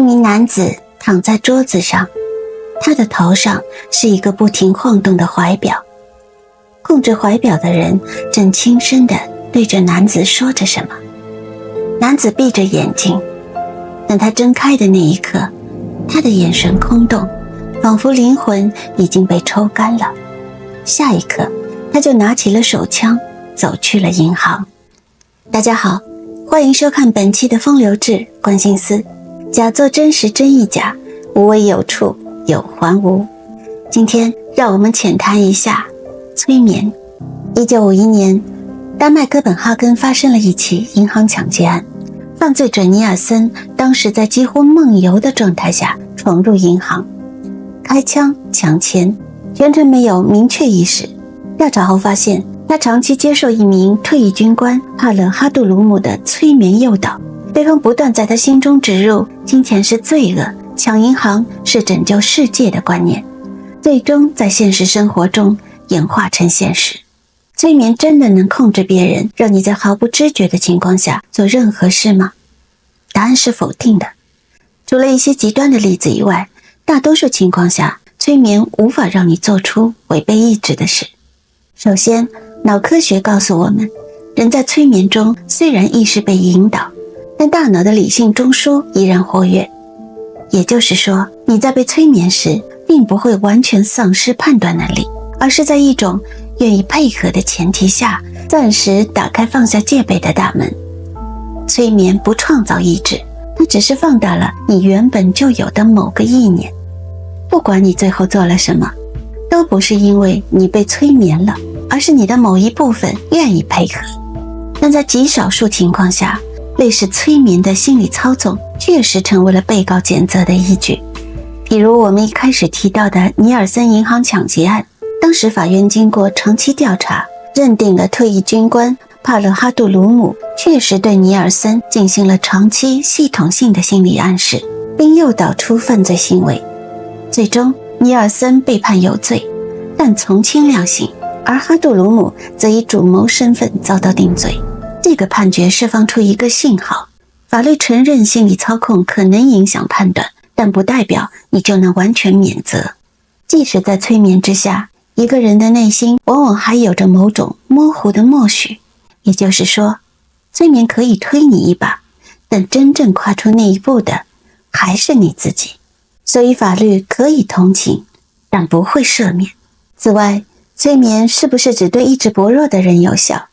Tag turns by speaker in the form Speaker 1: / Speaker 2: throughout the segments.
Speaker 1: 名男子躺在桌子上，他的头上是一个不停晃动的怀表。控制怀表的人正轻声地对着男子说着什么。男子闭着眼睛，等他睁开的那一刻，他的眼神空洞，仿佛灵魂已经被抽干了。下一刻，他就拿起了手枪，走去了银行。大家好，欢迎收看本期的风流志观心思，假作真实真亦假，无为有处有还无。今天让我们浅谈一下催眠。1951年，丹麦哥本哈根发生了一起银行抢劫案，犯罪者尼尔森当时在几乎梦游的状态下闯入银行，开枪抢钱，全程没有明确意识。调查后发现，他长期接受一名退役军官帕勒哈杜鲁姆的催眠诱导，对方不断在他心中植入金钱是罪恶，抢银行是拯救世界的观念，最终在现实生活中演化成现实。催眠真的能控制别人，让你在毫不知觉的情况下做任何事吗？答案是否定的。除了一些极端的例子以外，大多数情况下，催眠无法让你做出违背意志的事。首先，脑科学告诉我们，人在催眠中虽然意识被引导，但大脑的理性中枢依然活跃。也就是说，你在被催眠时，并不会完全丧失判断能力，而是在一种愿意配合的前提下，暂时打开放下戒备的大门。催眠不创造意志，它只是放大了你原本就有的某个意念。不管你最后做了什么，都不是因为你被催眠了，而是你的某一部分愿意配合。但在极少数情况下，类似催眠的心理操纵确实成为了被告检责的依据。比如我们一开始提到的尼尔森银行抢劫案，当时法院经过长期调查，认定了退役军官帕勒哈杜鲁姆确实对尼尔森进行了长期系统性的心理暗示，并诱导出犯罪行为。最终尼尔森被判有罪，但从轻量刑，而哈杜鲁姆则以主谋身份遭到定罪。这个判决释放出一个信号，法律承认心理操控可能影响判断，但不代表你就能完全免责。即使在催眠之下，一个人的内心往往还有着某种模糊的默许。也就是说，催眠可以推你一把，但真正跨出那一步的还是你自己。所以法律可以同情，但不会赦免。此外，催眠是不是只对意志薄弱的人有效？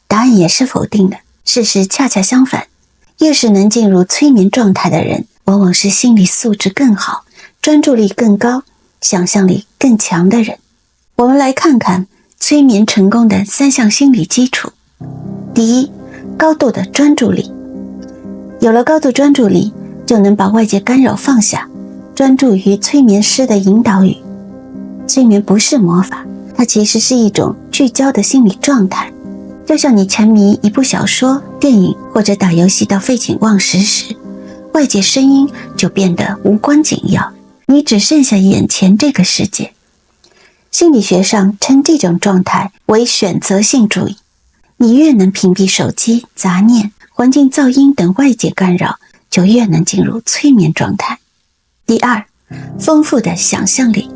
Speaker 1: 答案也是否定的。事实恰恰相反，越是能进入催眠状态的人，往往是心理素质更好、专注力更高、想象力更强的人。我们来看看催眠成功的3项心理基础。第一，高度的专注力。有了高度专注力，就能把外界干扰放下，专注于催眠师的引导语。催眠不是魔法，它其实是一种聚焦的心理状态。就像你沉迷一部小说、电影或者打游戏到废寝忘食时，外界声音就变得无关紧要，你只剩下眼前这个世界。心理学上称这种状态为选择性注意。你越能屏蔽手机、杂念、环境噪音等外界干扰，就越能进入催眠状态。第二，丰富的想象力。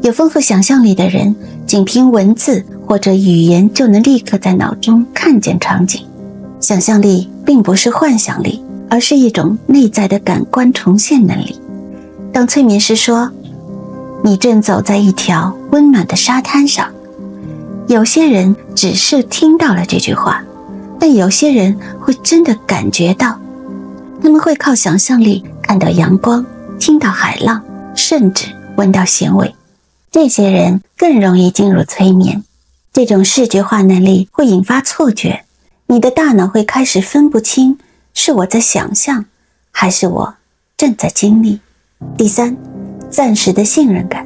Speaker 1: 有丰富想象力的人，仅凭文字或者语言就能立刻在脑中看见场景。想象力并不是幻想力，而是一种内在的感官重现能力。当催眠师说，你正走在一条温暖的沙滩上，有些人只是听到了这句话，但有些人会真的感觉到。他们会靠想象力看到阳光，听到海浪，甚至闻到咸味。这些人更容易进入催眠。这种视觉化能力会引发错觉，你的大脑会开始分不清是我在想象，还是我正在经历。第三，暂时的信任感。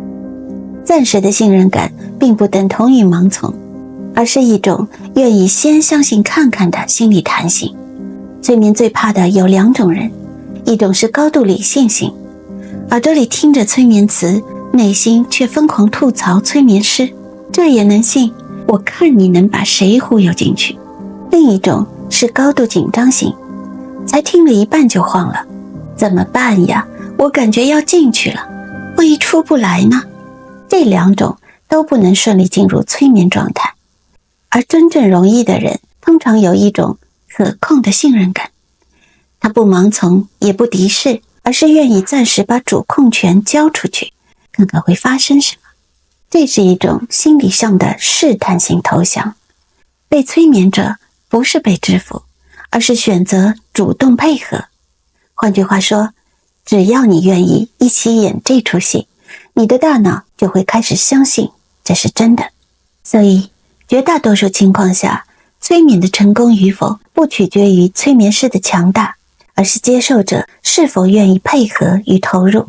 Speaker 1: 暂时的信任感并不等同于盲从，而是一种愿意先相信看看的心理弹性。催眠最怕的有2种人，一种是高度理性型，耳朵里听着催眠词，内心却疯狂吐槽催眠师，这也能信？我看你能把谁忽悠进去。另一种是高度紧张型，才听了一半就慌了，怎么办呀？我感觉要进去了，万一出不来呢？这两种都不能顺利进入催眠状态。而真正容易的人，通常有一种可控的信任感，他不盲从也不敌视，而是愿意暂时把主控权交出去，看看会发生什么。这是一种心理上的试探性投降。被催眠者不是被制服，而是选择主动配合。换句话说，只要你愿意一起演这出戏，你的大脑就会开始相信这是真的。所以绝大多数情况下，催眠的成功与否不取决于催眠师的强大，而是接受者是否愿意配合与投入。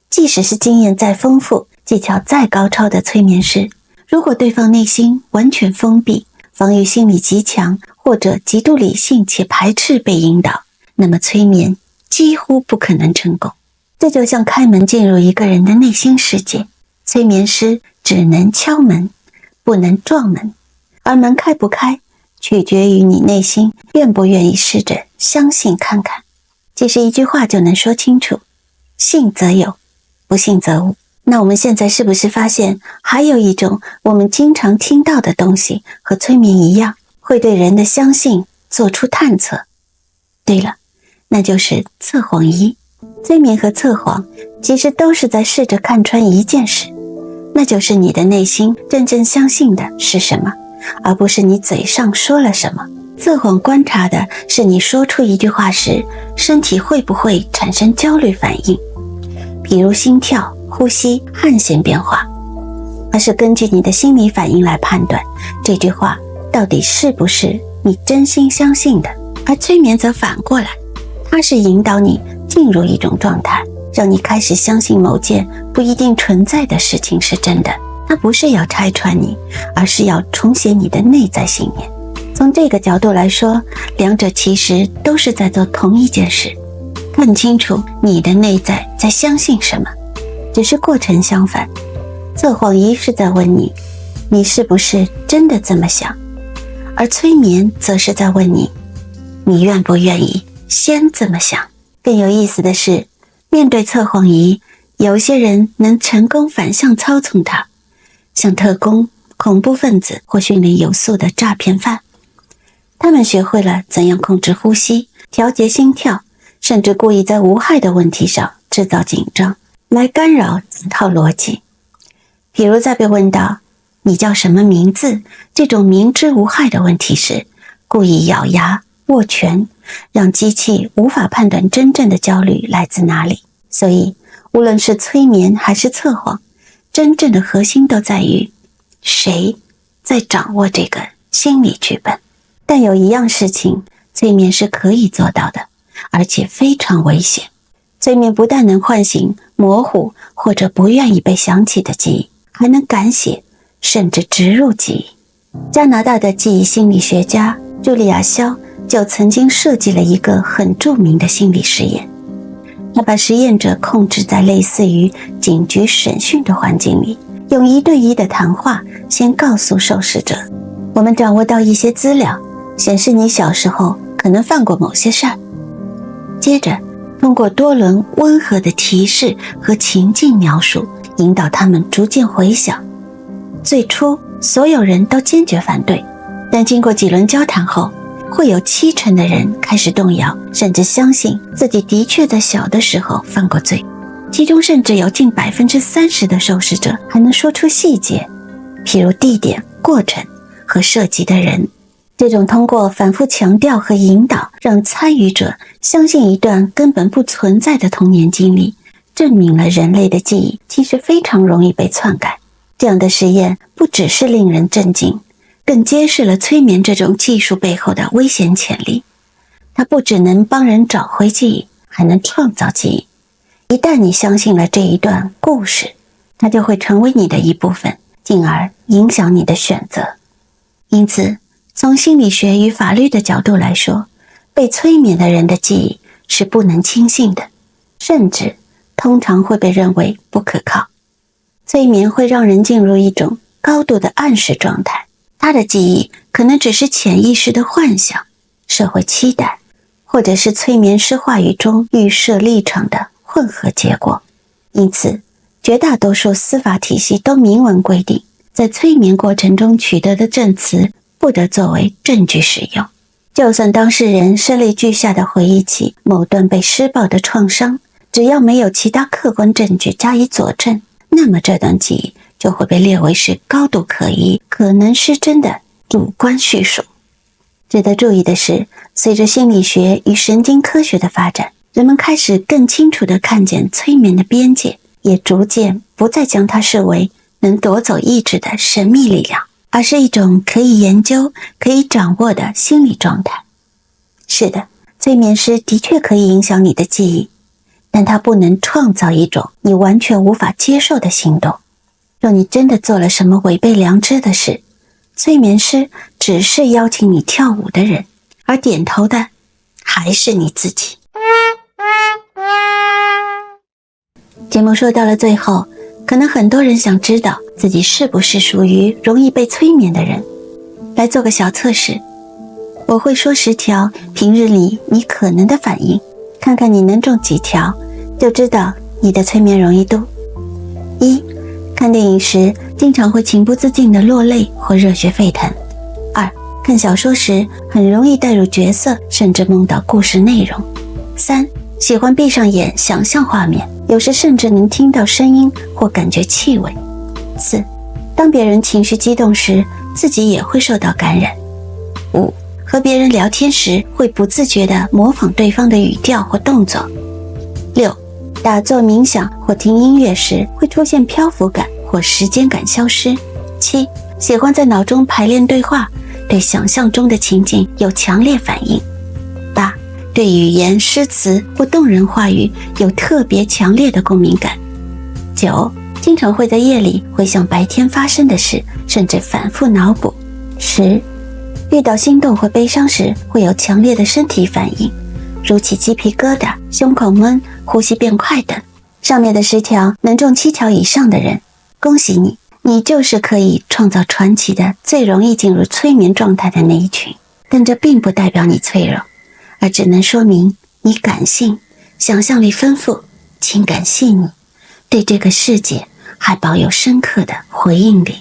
Speaker 1: 即使是经验再丰富、技巧再高超的催眠师，如果对方内心完全封闭，防御心理极强，或者极度理性且排斥被引导，那么催眠几乎不可能成功。这就像开门进入一个人的内心世界，催眠师只能敲门，不能撞门，而门开不开取决于你内心愿不愿意试着相信看看。其实一句话就能说清楚，信则有，不信则无。那我们现在是不是发现还有一种我们经常听到的东西和催眠一样，会对人的相信做出探测？对了，那就是测谎仪。催眠和测谎其实都是在试着看穿一件事，那就是你的内心真正相信的是什么，而不是你嘴上说了什么。测谎观察的是你说出一句话时，身体会不会产生焦虑反应，比如心跳、呼吸、汗腺变化，而是根据你的心理反应来判断这句话到底是不是你真心相信的。而催眠则反过来，它是引导你进入一种状态，让你开始相信某件不一定存在的事情是真的。它不是要拆穿你，而是要重写你的内在信念。从这个角度来说，两者其实都是在做同一件事，看清楚你的内在在相信什么，只是过程相反。测谎仪是在问你，你是不是真的这么想？而催眠则是在问你，你愿不愿意先这么想？更有意思的是，面对测谎仪，有些人能成功反向操纵它，像特工、恐怖分子或训练有素的诈骗犯。他们学会了怎样控制呼吸、调节心跳，甚至故意在无害的问题上制造紧张，来干扰整套逻辑。比如在被问到你叫什么名字这种明知无害的问题时，故意咬牙握拳，让机器无法判断真正的焦虑来自哪里。所以无论是催眠还是测谎，真正的核心都在于谁在掌握这个心理剧本。但有一样事情催眠是可以做到的，而且非常危险。催眠不但能唤醒模糊或者不愿意被想起的记忆，还能改写甚至植入记忆。加拿大的记忆心理学家茱莉亚·肖就曾经设计了一个很著名的心理实验。他把实验者控制在类似于警局审讯的环境里，用1对1的谈话先告诉受试者，我们掌握到一些资料，显示你小时候可能犯过某些事儿。接着通过多轮温和的提示和情境描述，引导他们逐渐回想。最初所有人都坚决反对，但经过几轮交谈后，会有70%的人开始动摇，甚至相信自己的确在小的时候犯过罪。其中甚至有近30%的受试者还能说出细节，譬如地点、过程和涉及的人。这种通过反复强调和引导，让参与者相信一段根本不存在的童年经历，证明了人类的记忆其实非常容易被篡改。这样的实验不只是令人震惊，更揭示了催眠这种技术背后的危险潜力。它不只能帮人找回记忆，还能创造记忆。一旦你相信了这一段故事，它就会成为你的一部分，进而影响你的选择。因此从心理学与法律的角度来说，被催眠的人的记忆是不能轻信的，甚至通常会被认为不可靠。催眠会让人进入一种高度的暗示状态，他的记忆可能只是潜意识的幻想、社会期待，或或者是催眠师话语中预设立场的混合结果。因此，绝大多数司法体系都明文规定，在催眠过程中取得的证词不得作为证据使用。就算当事人声泪俱下地回忆起某段被施暴的创伤，只要没有其他客观证据加以佐证，那么这段记忆就会被列为是高度可疑、可能失真的主观叙述。值得注意的是，随着心理学与神经科学的发展，人们开始更清楚地看见催眠的边界，也逐渐不再将它视为能夺走意志的神秘力量，而是一种可以研究、可以掌握的心理状态。是的，催眠师的确可以影响你的记忆，但它不能创造一种你完全无法接受的行动。若你真的做了什么违背良知的事，催眠师只是邀请你跳舞的人，而点头的还是你自己。节目说到了最后，可能很多人想知道自己是不是属于容易被催眠的人。来做个小测试，我会说10条平日里你可能的反应，看看你能中几条，就知道你的催眠容易度。1. 看电影时经常会情不自禁地落泪或热血沸腾。2. 看小说时很容易带入角色，甚至梦到故事内容。3. 喜欢闭上眼想象画面，有时甚至能听到声音或感觉气味。4. 当别人情绪激动时，自己也会受到感染。5. 和别人聊天时会不自觉地模仿对方的语调或动作。6. 打坐冥想或听音乐时会出现漂浮感或时间感消失。7. 喜欢在脑中排练对话，对想象中的情景有强烈反应。8. 对语言、诗词或动人话语有特别强烈的共鸣感。9. 经常会在夜里回想白天发生的事，甚至反复脑补。10. 遇到心动或悲伤时会有强烈的身体反应，如起鸡皮疙瘩、胸口闷、呼吸变快等。上面的10条能中7条以上的人，恭喜你，你就是可以创造传奇的最容易进入催眠状态的那一群。但这并不代表你脆弱，而只能说明你感性、想象力丰富、情感细腻，对这个世界还保有深刻的回应力。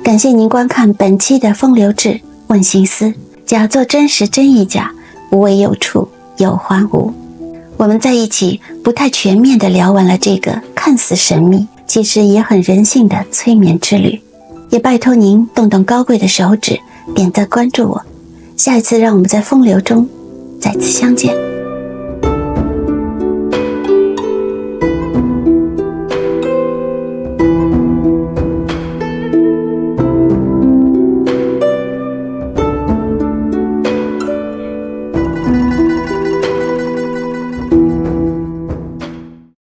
Speaker 1: 感谢您观看本期的风流志问心思，假作真实真亦假，无为有处有还无。我们在一起不太全面地聊完了这个看似神秘其实也很人性的催眠之旅，也拜托您动动高贵的手指点赞关注我，下一次让我们在风流中再次相见。